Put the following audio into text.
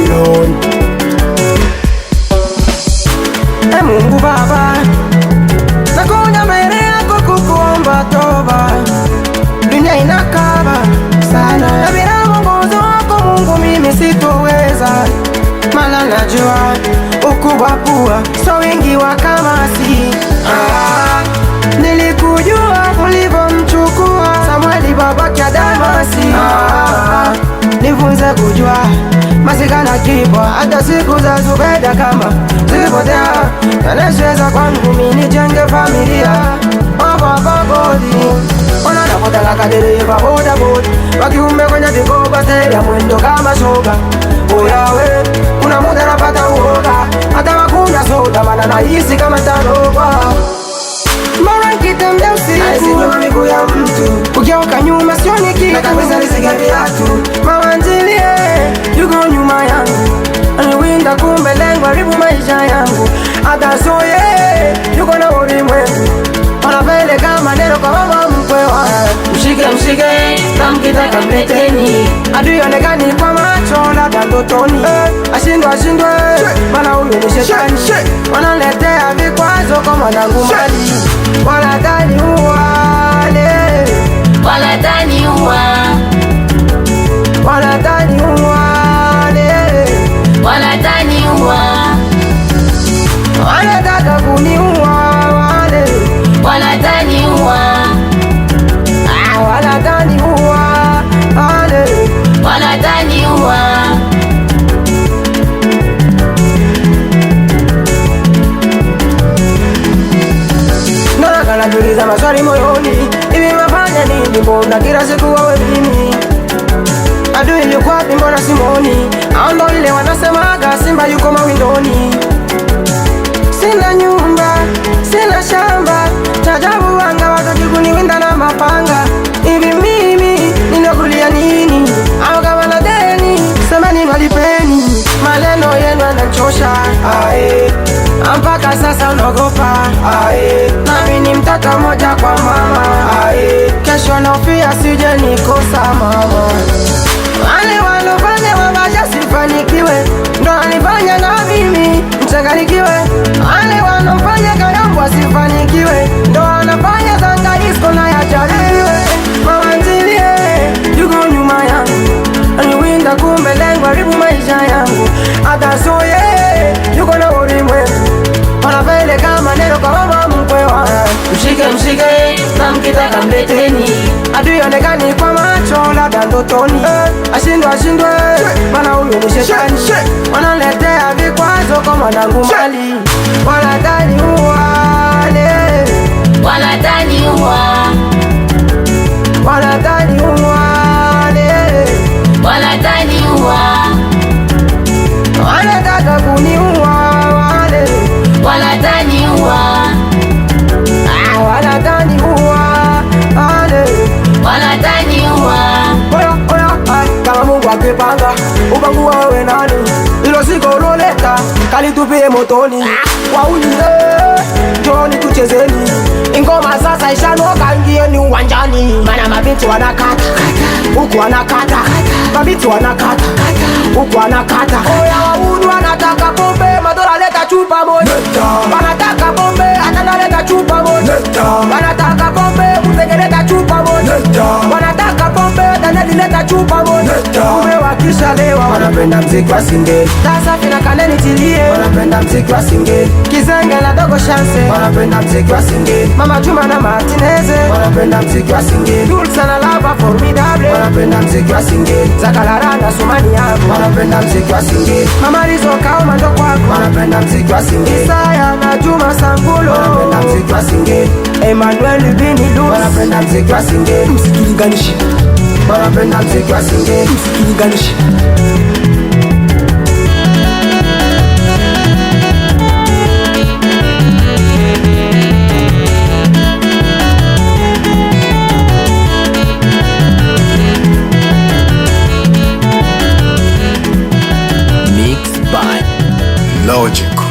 Babylon. Mungu Baba, nakuja mbele yako kukuomba toba. Dunia inakaba sana, na bila mwongozo wako Mungu mimi sitoweza. Maana najua ukubwa pua so wingi wa kamasi. Nilikujua ulivyomchukua Samueli babake Damasi. Nifunze kujua masikana kipwa hata siku za Zubeda kama zipotea. Yanasheza kwangu mimi nijenge familia. Babodi wananapotaka kadereva boda boda wakiume kwenye vikoba ya mwendo kama shoga. Oyawe kuna muda napata uoga hata wakunya soda maana nahisi kama taroba. Mara nikitembea usiku na miguu ya mtu ukioka nyuma sioni kitu na kabisa nisikia viatu. Mama ntilie yuko nyuma yangu aniwinda kumbe lengo haribu maisha yangu. Hata soye yuko na ulimwengu wanapeleka maneno kwa mama mkwewa. Mshike na mkitaka mleteni adui onekani kwa macho labda ndotoni. Ashindwe maana huyu ni shetani. Wanaletea vikwazo kwa mwanangu mali. Wanadhani uwane wanadhani wanataka kuniua wale wanadhani najiuliza maswali moyoni, hivi mafanya nini? Mbona kila siku wawe mimi? Adui yuko wapi? Mbona simoni? Hao ndo ile wanasemaga simba yuko mawindoni. Sina nyumba, sina shamba, tajabu wanga watoki kuniwinda na mapanga. Hivi mimi ninakulia nini? Au kama na deni semeni malipeni. Maneno yenu yanachosha mpaka sasa unaogopa. Nami ni mtoto moja kwa mama. Kesho naofia sije nikosa mama. Wale walofanya mabaya sifanikiwe ndo wanifanya na mimi mchanganikiwe. Wale wanofanya kayambwa sifanikiwe ndo wanafanya zanga isko na yajariwe. Mama ntilie yuko nyuma yangu aniwinda kumbe lengo haribu maisha yangu. Hata soye yuko na ulimwengu wanapeleka maneno kwa mama mkwewa. Mshike na mkitaka mleteni adui onekani kwa macho labda ndotoni. Ashindwe maana huyu ni shetani. Wanaletea vikwazo kwa mwanangu mali. Wanadhani uwane wanataka kuniua wale wanadhani kama Mungu akipanga upangu wawe nani? Ilo siko uloleta kalitupie motoni. Waunye njoni tuchezeni ingoma sasa ishanoka, ingieni uwanjani. Mana mabinti wanakata huku wanakata, mabinti wanakata huku wanakata. Oya waunu wanataka pombe, madola leta chupa moja. Wanataka pombe, atana leta chupa moja. Wanataka pombe, mutenge leta chupa moja. Wanataka pombe, daneli leta chupa moja. Umewakisha lewa, wanapenda mziki wa singeli. Sasa fina kaneni tilie, wanapenda mziki wa singeli. Kizenge na dogo chance, wanapenda mziki wa singeli. Mama Juma na Martineze, wanapenda mziki wa singeli. Dulce na Lava Formidable, wanapenda mziki wa singeli. Zakalara na Sumani yako, wanapenda mziki wa singeli. Mama Rizo kao mando kwako, wanapenda mziki wa singeli. Isaya na Juma Sangulo, wanapenda mziki wa singeli. Emmanuel Bini Luz, wanapenda mziki wa singeli. Msituliganishi, wanapenda mziki wa singeli. Msituliganishi. Mixed by Logic.